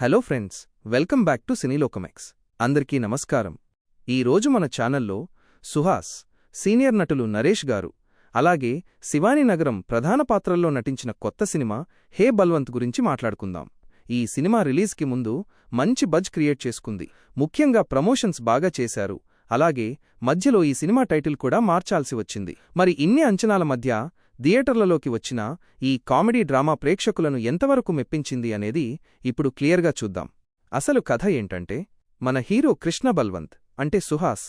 Hello friends, welcome back to సినీలోకమెక్స్. అందరికీ నమస్కారం. ఈరోజు మన ఛానల్లో సుహాస్, సీనియర్ నటులు నరేష్ గారు, అలాగే శివాని నగరం ప్రధాన పాత్రల్లో నటించిన కొత్త సినిమా హే బల్వంత్ గురించి మాట్లాడుకుందాం. ఈ సినిమా రిలీజ్కి ముందు మంచి బజ్ క్రియేట్ చేసుకుంది. ముఖ్యంగా ప్రమోషన్స్ బాగా చేశారు. అలాగే మధ్యలో ఈ సినిమా టైటిల్ కూడా మార్చాల్సి వచ్చింది. మరి ఇన్ని అంచనాల మధ్య థియేటర్లలోకి వచ్చిన ఈ కామెడీ డ్రామా ప్రేక్షకులను ఎంతవరకు మెప్పించింది అనేది ఇప్పుడు క్లియర్గా చూద్దాం. అసలు కథ ఏంటంటే, మన హీరో కృష్ణ బల్వంత్ అంటే సుహాస్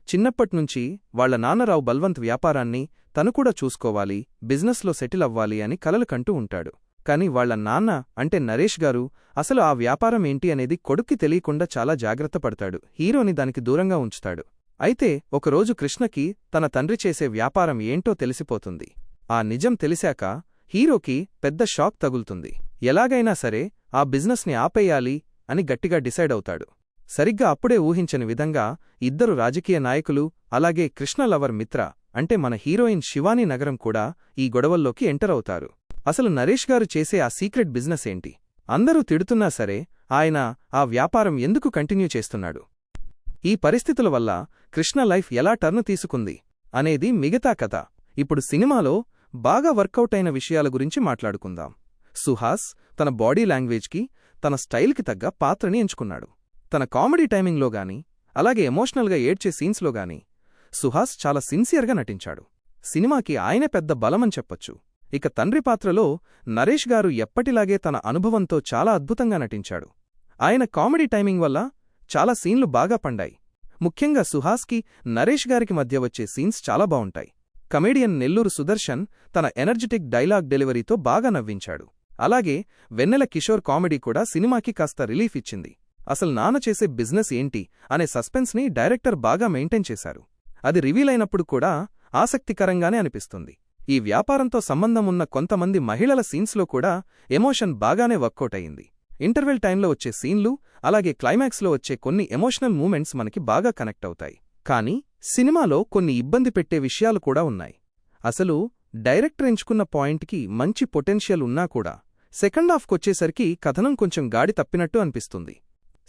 చిన్నప్పట్నుంచి వాళ్ల నాన్నరావు బల్వంత్ వ్యాపారాన్ని తను కూడా చూసుకోవాలి, బిజినెస్లో సెటిల్ అవ్వాలి అని కలలు కంటూ ఉంటాడు. కాని వాళ్ల నాన్న అంటే నరేష్ గారు అసలు ఆ వ్యాపారం ఏంటి అనేది కొడుక్కి తెలియకుండా చాలా జాగ్రత్త పడతాడు. హీరోని దానికి దూరంగా ఉంచుతాడు. అయితే ఒకరోజు కృష్ణకి తన తండ్రి చేసే వ్యాపారం ఏంటో తెలిసిపోతుంది. ఆ నిజం తెలిసాక హీరోకి పెద్ద షాక్ తగులుతుంది. ఎలాగైనా సరే ఆ బిజినెస్ని ఆపేయాలి అని గట్టిగా డిసైడ్ అవుతాడు. సరిగ్గా అప్పుడే ఊహించని విధంగా ఇద్దరు రాజకీయ నాయకులు, అలాగే కృష్ణ లవర్ మిత్ర అంటే మన హీరోయిన్ శివాని నగరం కూడా ఈ గొడవల్లోకి ఎంటర్ అవుతారు. అసలు నరేష్ గారు చేసే ఆ సీక్రెట్ బిజినెస్ ఏంటి? అందరూ తిడుతున్నా సరే ఆయన ఆ వ్యాపారం ఎందుకు కంటిన్యూ చేస్తున్నాడు? ఈ పరిస్థితుల వల్ల కృష్ణ లైఫ్ ఎలా టర్న్ తీసుకుంది అనేది మిగతా కథ. ఇప్పుడు సినిమాలో బాగా వర్కౌట్ అయిన విషయాల గురించి మాట్లాడుకుందాం. సుహాస్ తన బాడీ లాంగ్వేజ్కి, తన స్టైల్కి తగ్గ పాత్రని ఎంచుకున్నాడు. తన కామెడీ టైమింగ్లో గాని, అలాగే ఎమోషనల్గా ఏడ్చే సీన్స్లో గాని సుహాస్ చాలా సిన్సియర్గా నటించాడు. సినిమాకి ఆయనే పెద్ద బలమని చెప్పొచ్చు. ఇక తండ్రి పాత్రలో నరేష్ గారు ఎప్పటిలాగే తన అనుభవంతో చాలా అద్భుతంగా నటించాడు. ఆయన కామెడీ టైమింగ్ వల్ల చాలా సీన్లు బాగా పండాయి. ముఖ్యంగా సుహాస్కి నరేష్ గారికి మధ్య వచ్చే సీన్స్ చాలా బావుంటాయి. కమేడియన్ నెల్లూరు సుదర్శన్ తన ఎనర్జెటిక్ డైలాగ్ డెలివరీతో బాగా నవ్వించాడు. అలాగే వెన్నెల కిషోర్ కామెడీ కూడా సినిమాకి కాస్త రిలీఫ్ ఇచ్చింది. అసలు నాన్న చేసే బిజినెస్ ఏంటి అనే సస్పెన్స్ని డైరెక్టర్ బాగా మెయింటైన్ చేశారు. అది రివీల్ అయినప్పుడు కూడా ఆసక్తికరంగానే అనిపిస్తుంది. ఈ వ్యాపారంతో సంబంధం ఉన్న కొంతమంది మహిళల సీన్స్లో కూడా ఎమోషన్ బాగానే వర్కౌట్ అయింది. ఇంటర్వెల్ టైంలో వచ్చే సీన్లు, అలాగే క్లైమాక్స్లో వచ్చే కొన్ని ఎమోషనల్ మూమెంట్స్ మనకి బాగా కనెక్ట్ అవుతాయి. కానీ సినిమాలో కొన్ని ఇబ్బంది పెట్టే విషయాలు కూడా ఉన్నాయి. అసలు డైరెక్టర్ ఎంచుకున్న పాయింట్కి మంచి పొటెన్షియల్ ఉన్నా కూడా సెకండ్ హాఫ్కొచ్చేసరికి కథనం కొంచెం గాడి తప్పినట్టు అనిపిస్తుంది.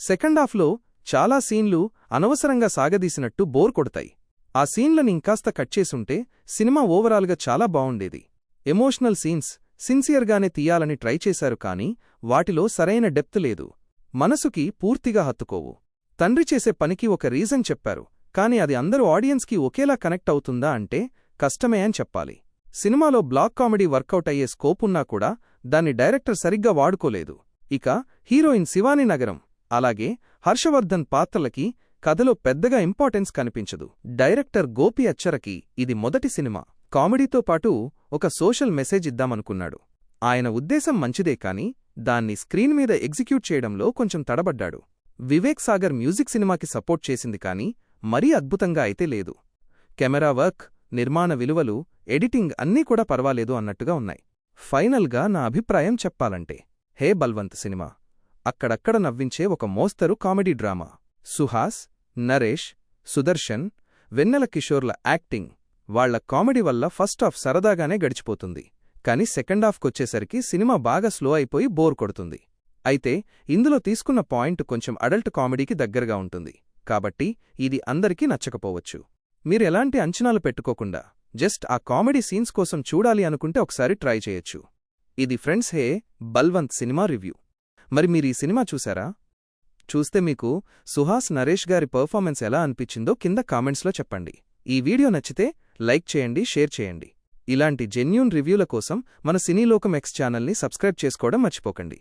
సెకండ్ హాఫ్లో చాలా సీన్లు అనవసరంగా సాగదీసినట్టు బోర్ కొడతాయి. ఆ సీన్లని ఇంకాస్త కట్ చేసుంటే సినిమా ఓవరాల్గా చాలా బావుండేది. ఎమోషనల్ సీన్స్ సిన్సియర్గానే తీయాలని ట్రై చేశారు, కానీ వాటిలో సరైన డెప్త్ లేదు. మనసుకి పూర్తిగా హత్తుకోవు. తండ్రి చేసే పనికి ఒక రీజన్ చెప్పారు, కానీ అది అందరూ ఆడియన్స్కి ఒకేలా కనెక్ట్ అవుతుందా అంటే కష్టమే అని చెప్పాలి. సినిమాలో బ్లాక్ కామెడీ వర్కౌట్ అయ్యే స్కోప్ ఉన్నా కూడా దాన్ని డైరెక్టర్ సరిగ్గా వాడుకోలేదు. ఇక హీరోయిన్ శివాని నగరం, అలాగే హర్షవర్ధన్ పాత్రలకి కథలో పెద్దగా ఇంపార్టెన్స్ కనిపించదు. డైరెక్టర్ గోపి అచ్చరకి ఇది మొదటి సినిమా. కామెడీతో పాటు ఒక సోషల్ మెసేజ్ ఇద్దామనుకున్నాడు. ఆయన ఉద్దేశం మంచిదే, కానీ దాన్ని స్క్రీన్ మీద ఎగ్జిక్యూట్ చేయడంలో కొంచెం తడబడ్డాడు. వివేక్ సాగర్ మ్యూజిక్ సినిమాకి సపోర్ట్ చేసింది, కానీ మరీ అద్భుతంగా అయితే లేదు. కెమెరా వర్క్, నిర్మాణ విలువలు, ఎడిటింగ్ అన్నీ కూడా పర్వాలేదు అన్నట్టుగా ఉన్నాయి. ఫైనల్గా నా అభిప్రాయం చెప్పాలంటే హే బల్వంత్ సినిమా అక్కడక్కడ నవ్వించే ఒక మోస్తరు కామెడీ డ్రామా. సుహాస్, నరేష్, సుదర్శన్, వెన్నెల కిషోర్ల యాక్టింగ్, వాళ్ల కామెడీ వల్ల ఫస్ట్ హాఫ్ సరదాగానే గడిచిపోతుంది. కానీ సెకండ్ హాఫ్కొచ్చేసరికి సినిమా బాగా స్లో అయిపోయి బోర్ కొడుతుంది. అయితే ఇందులో తీసుకున్న పాయింట్ కొంచెం అడల్ట్ కామెడీకి దగ్గరగా ఉంటుంది, కాబట్టి ఇది అందరికీ నచ్చకపోవచ్చు. మీరెలాంటి అంచనాలు పెట్టుకోకుండా జస్ట్ ఆ కామెడీ సీన్స్ కోసం చూడాలి అనుకుంటే ఒకసారి ట్రై చేయొచ్చు. ఇది ఫ్రెండ్స్ హే బల్వంత్ సినిమా రివ్యూ. మరి మీరీ సినిమా చూసారా? చూస్తే మీకు సుహాస్, నరేష్ గారి పర్ఫార్మెన్స్ ఎలా అనిపించిందో కింద కామెంట్స్లో చెప్పండి. ఈ వీడియో నచ్చితే లైక్ చేయండి, షేర్ చేయండి. ఇలాంటి జెన్యూన్ రివ్యూల కోసం మన సినీలోకమెక్స్ ఛానల్ని సబ్స్క్రైబ్ చేసుకోవడం మర్చిపోకండి.